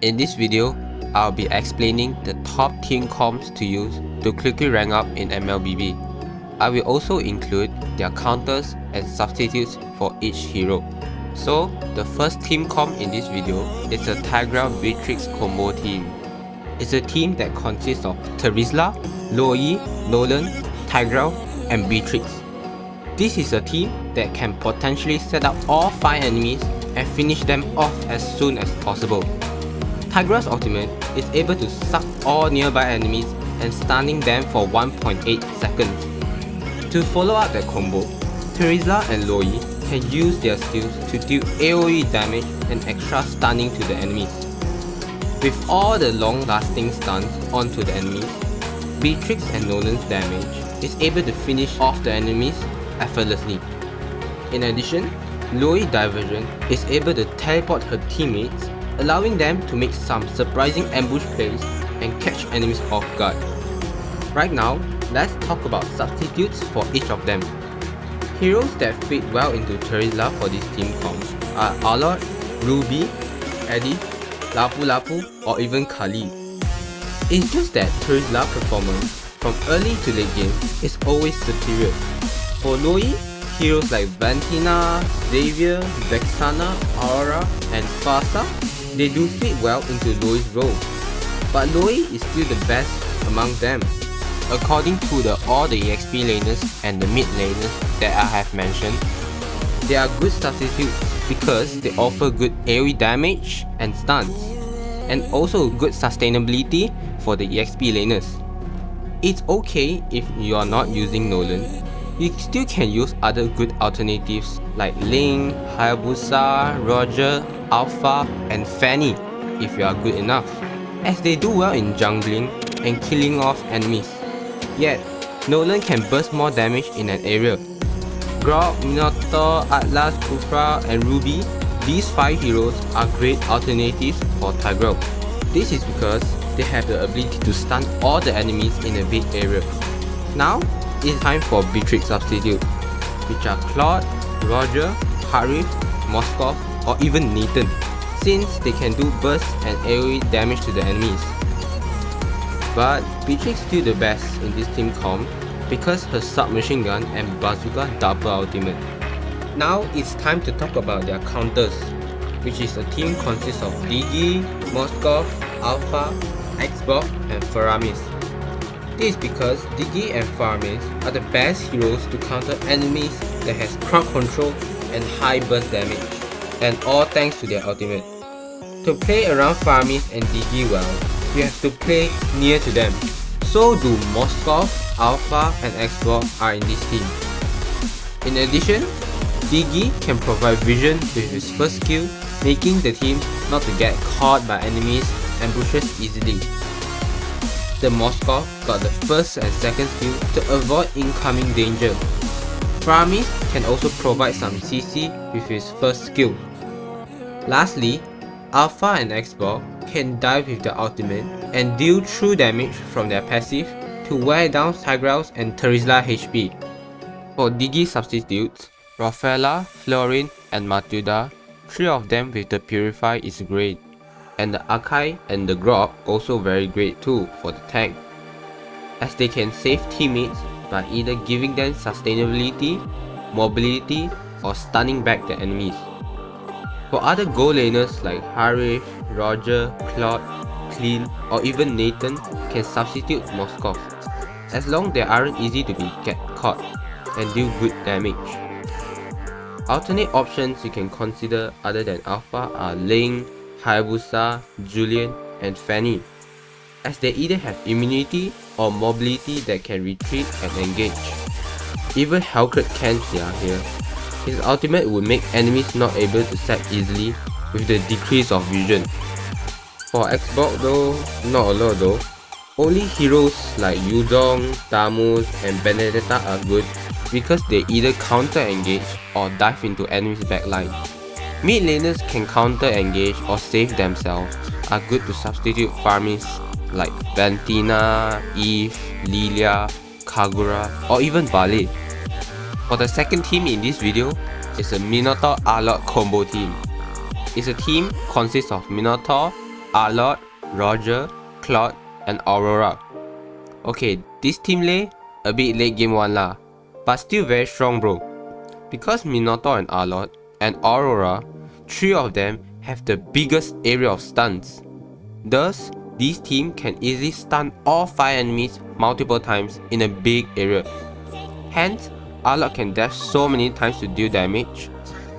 In this video, I'll be explaining the top team comps to use to quickly rank up in MLBB. I will also include their counters and substitutes for each hero. So, the first team comp in this video is a Tigreal Beatrix combo team. It's a team that consists of Terizla, Loyi, Nolan, Tigreal, and Beatrix. This is a team that can potentially set up all 5 enemies and finish them off as soon as possible. Tigreal's ultimate is able to suck all nearby enemies and stunning them for 1.8 seconds. To follow up their combo, Terizla and Loyi can use their skills to deal AoE damage and extra stunning to the enemies. With all the long-lasting stuns onto the enemies, Beatrix and Nolan's damage is able to finish off the enemies effortlessly. In addition, Loyi Diversion is able to teleport her teammates, allowing them to make some surprising ambush plays and catch enemies off guard. Right now, let's talk about substitutes for each of them. Heroes that fit well into Terizla for this team comp are Alot, Ruby, Eddie, Lapu Lapu, or even Kali. It's just that Terizla performance from early to late game is always superior. For Loyi, heroes like Vantina, Xavier, Vexana, Aura, and Fasa, they do fit well into Loyi's role, but Loyi is still the best among them. According to all the EXP laners and the mid laners that I have mentioned, they are good substitutes because they offer good AoE damage and stuns, and also good sustainability for the EXP laners. It's okay if you are not using Nolan, you still can use other good alternatives like Ling, Hayabusa, Roger, Alpha, and Fanny if you are good enough, as they do well in jungling and killing off enemies. Yet, Nolan can burst more damage in an area. Grok, Minotaur, Atlas, Kufra, and Ruby, these 5 heroes are great alternatives for Tigreal. This is because they have the ability to stun all the enemies in a big area. Now, it's time for Beatrix substitute, which are Claude, Roger, Harith, Moskov, or even Nathan, since they can do burst and AoE damage to the enemies. But Beatrix is still the best in this team comp because her submachine gun and bazooka double ultimate. Now it's time to talk about their counters, which is a team consists of Digi, Moskov, Alpha, Xbox, and Faramis. This is because Digi and Faramis are the best heroes to counter enemies that has crowd control and high burst damage, and all thanks to their ultimate. To play around Faramis and Digi well, you have to play near to them. So do Moskov, Alpha, and Xbox are in this team. In addition, Digi can provide vision with his first skill, making the team not to get caught by enemies ambushes easily. The Moskov got the first and second skill to avoid incoming danger. Faramis can also provide some CC with his first skill. Lastly, Alpha and Xbox can dive with the ultimate and deal true damage from their passive to wear down Tigreal's and Terizla HP. For Digi substitutes, Rafaela, Florin, and Matilda, 3 of them with the Purify is great, and the Akai and the Grok also very great too for the tank, as they can save teammates by either giving them sustainability, mobility, or stunning back the enemies. For other gold laners like Harith, Roger, Claude, Clean, or even Nathan can substitute Moskov, as long they aren't easy to get caught and deal good damage. Alternate options you can consider other than Alpha are Ling, Hayabusa, Julian, and Fanny, as they either have immunity or mobility that can retreat and engage. Even Hellcurt Ken's here. His ultimate would make enemies not able to set easily with the decrease of vision. For Xbox though, not a lot though. Only heroes like Yuzong, Damus, and Benedetta are good because they either counter engage or dive into enemies backline. Mid laners can counter engage or save themselves, are good to substitute Faramis like Vantina, Eve, Lilia, Kagura, or even Vale. For the second team in this video is a Minotaur Alot combo team. It's a team consists of Minotaur, Arlott, Roger, Claude, and Aurora. Okay, this team lay a bit late game 1 lah, but still very strong bro. Because Minotaur and Arlott and Aurora, 3 of them have the biggest area of stuns. Thus, this team can easily stun all 5 enemies multiple times in a big area. Hence, Arlott can dash so many times to deal damage.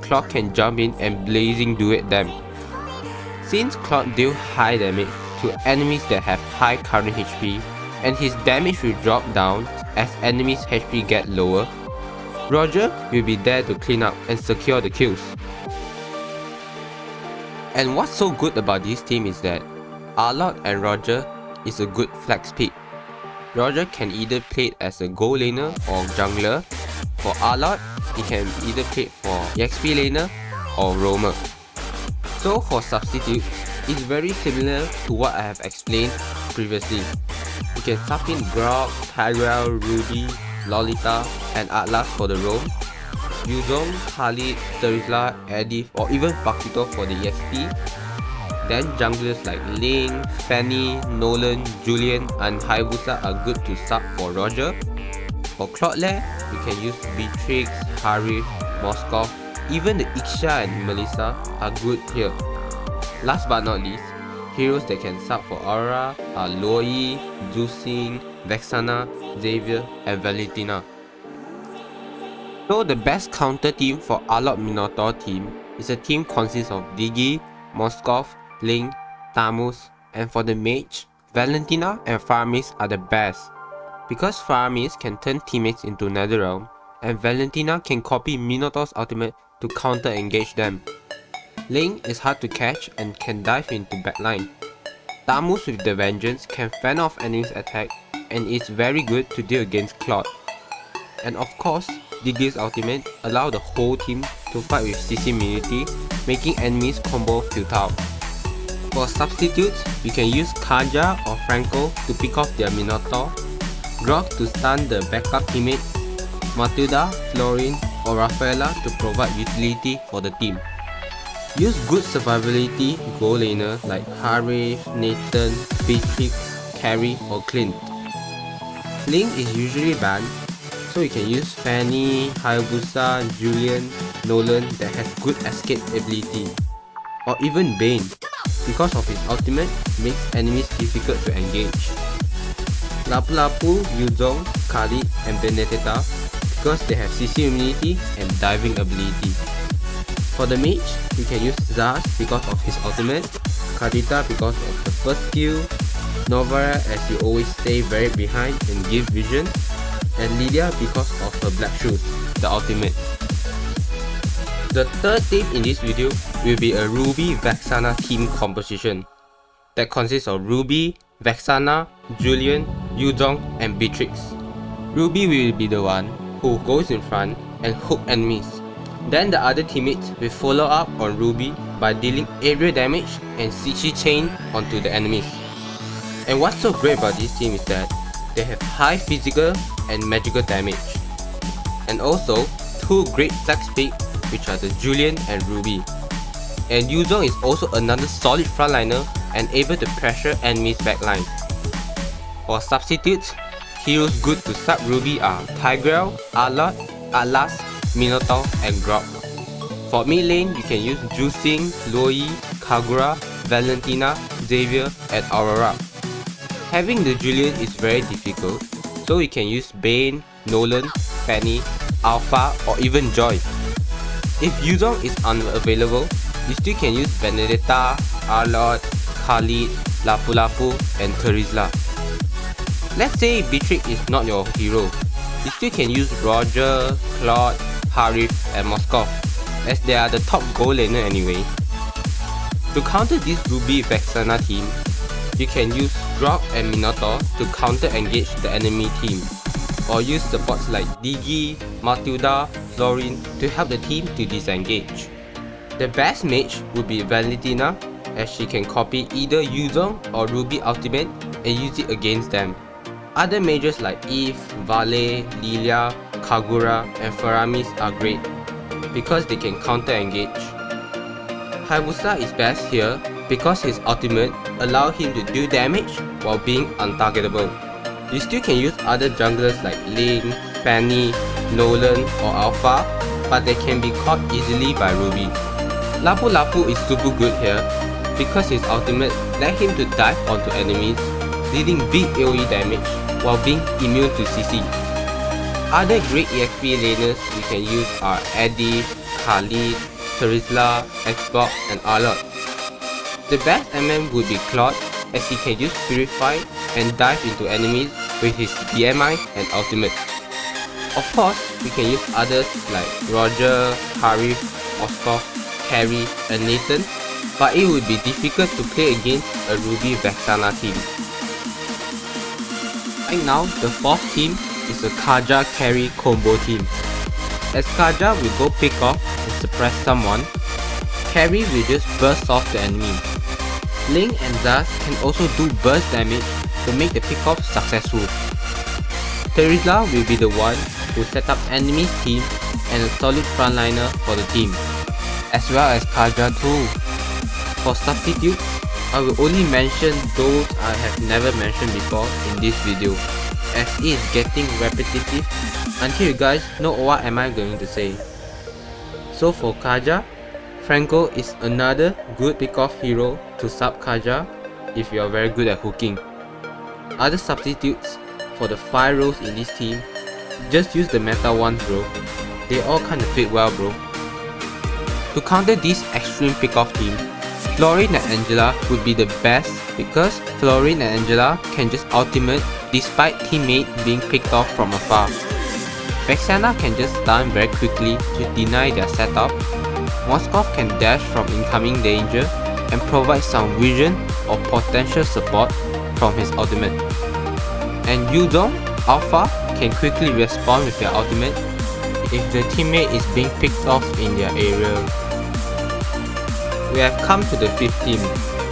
Claude can jump in and blazing duet them. Since Claude deal high damage to enemies that have high current HP, and his damage will drop down as enemies HP get lower, Roger will be there to clean up and secure the kills. And what's so good about this team is that Arlott and Roger is a good flex pick. Roger can either play as a gold laner or jungler. For Arlott, he can either play for EXP laner or roamer. So for substitutes, it's very similar to what I have explained previously. You can sub in Grog, Tyrell, Ruby, Lolita, and Atlas for the roam, Yuzong, Khalid, Terizla, Edith, or even Bakito for the EXP. Then junglers like Ling, Fanny, Nolan, Julian, and Hayabusa are good to sub for Roger. For Claude Lair, you can use Beatrix, Harith, Moskov, even the Iksha and Melissa are good here. Last but not least, heroes that can sub for Aura are Loi, Jusing, Vexana, Xavier, and Valentina. So the best counter team for Arlott Minotaur team is a team consists of Digi, Moskov, Ling, Tamus, and for the mage, Valentina and Faramis are the best. Because Faramis can turn teammates into Netherrealm, and Valentina can copy Minotaur's ultimate to counter engage them. Ling is hard to catch and can dive into backline. Tamus with the Vengeance can fend off enemies' attack and is very good to deal against Claude. And of course, Digi's ultimate allow the whole team to fight with CC immunity, making enemies combo futile. For substitutes, you can use Kaja or Franco to pick off their Minotaur, Grog to stun the backup teammates, Matilda, Florine, or Rafaela to provide utility for the team. Use good survivability gold laner like Harith, Nathan, Beatrix, Carrie, or Clint. Ling is usually banned, so you can use Fanny, Hayabusa, Julian, Nolan that has good escape ability. Or even Bane, because of his ultimate makes enemies difficult to engage. Lapu-Lapu, Yuzong, Khalid, and Benedetta because they have CC immunity and diving ability. For the mage, you can use Zaz because of his ultimate, Kadita because of the first skill, Novara as you always stay very behind and give vision, and Lydia because of her black shoes, the ultimate. The third team in this video will be a Ruby Vexana team composition that consists of Ruby, Vexana, Julian, Yuzong, and Beatrix. Ruby will be the one who goes in front and hook enemies. Then the other teammates will follow up on Ruby by dealing area damage and CC chain onto the enemies. And what's so great about this team is that they have high physical and magical damage. And also, two great flex picks which are the Julian and Ruby. And Yuzong is also another solid frontliner and able to pressure enemies' backline. For substitutes, heroes good to sub Ruby are Tigreal, Arlott, Atlas, Minotaur, and Grog. For mid lane, you can use Jusing, Loi, Kagura, Valentina, Xavier, and Aurora. Having the Julian is very difficult, so you can use Bane, Nolan, Fanny, Alpha, or even Joy. If Yuzong is unavailable, you still can use Benedetta, Arlott, Khalid, Lapu-Lapu, and Terizla. Let's say Beatrix is not your hero, you still can use Roger, Claude, Harith, and Moskov, as they are the top gold laner anyway. To counter this Ruby Vexana team, you can use Grog and Minotaur to counter engage the enemy team, or use supports like Digi, Matilda, Florine to help the team to disengage. The best mage would be Valentina, as she can copy either Yuzong or Ruby ultimate and use it against them. Other mages like Eve, Vale, Lilia, Kagura, and Faramis are great because they can counter engage. Hayabusa is best here because his ultimate allows him to do damage while being untargetable. You still can use other junglers like Ling, Fanny, Nolan or Alpha, but they can be caught easily by Ruby. Lapu Lapu is super good here because his ultimate let him to dive onto enemies, dealing big AoE damage while being immune to CC. Other great EXP laners we can use are Eddie, Khalid, Terizla, Xbox and Arlott. The best MM would be Claude, as he can use Purify and dive into enemies with his DMI and ultimate. Of course, we can use others like Roger, Harif, Oskov, Carry and Nathan, but it would be difficult to play against a Ruby Vexana team. Right now, the fourth team is a Kaja carry combo team. As Kaja will go pick off and suppress someone, Carry will just burst off the enemy. Ling and Zaz can also do burst damage to make the pick-off successful. Terizla will be the one who set up enemy's team and a solid frontliner for the team, as well as Kaja too. For substitutes, I will only mention those I have never mentioned before in this video, as it is getting repetitive until you guys know what am I going to say. So for Kaja, Franco is another good pick-off hero to sub Kaja if you are very good at hooking. Other substitutes for the 5 roles in this team, just use the meta ones bro, they all kinda fit well bro. To counter this extreme pick-off team, Florine and Angela would be the best because Florine and Angela can just ultimate despite teammate being picked off from afar. Vexana can just stun very quickly to deny their setup. Moskov can dash from incoming danger and provide some vision or potential support from his ultimate. And Yudong, Alpha can quickly respond with their ultimate if the teammate is being picked off in their area. We have come to the 5th team,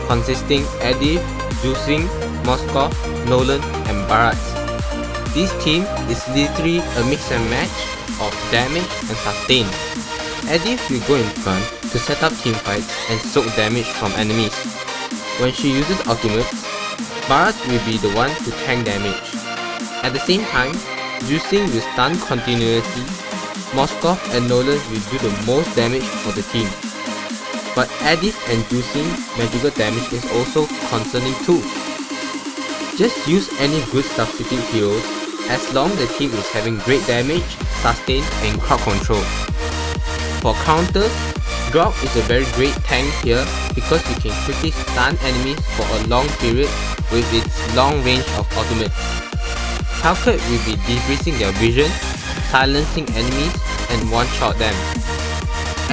consisting Eddie, Jusing, Moskov, Nolan and Barat. This team is literally a mix and match of damage and sustain. Eddie will go in front to set up teamfights and soak damage from enemies. When she uses ultimates, Barat will be the one to tank damage. At the same time, Jusing will stun continuously. Moskov and Nolan will do the most damage for the team. But Eddie and Jusing magical damage is also concerning too. Just use any good substitute heroes as long the team is having great damage, sustain and crowd control. For counters, Grog is a very great tank here because you can quickly stun enemies for a long period with its long range of ultimates. Hellcat will be decreasing their vision, silencing enemies and one-shot them.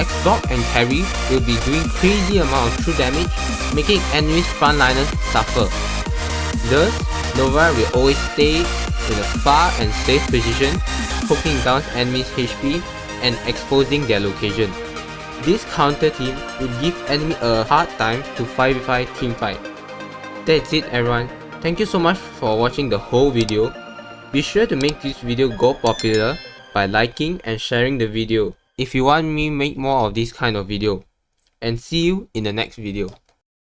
Xbox and Carry will be doing crazy amount of true damage, making enemies frontliners suffer. Thus, Nova will always stay in a far and safe position, poking down enemies' HP and exposing their location. This counter team would give enemy a hard time to 5v5 teamfight. That's it everyone. Thank you so much for watching the whole video. Be sure to make this video go popular by liking and sharing the video if you want me to make more of this kind of video. And see you in the next video.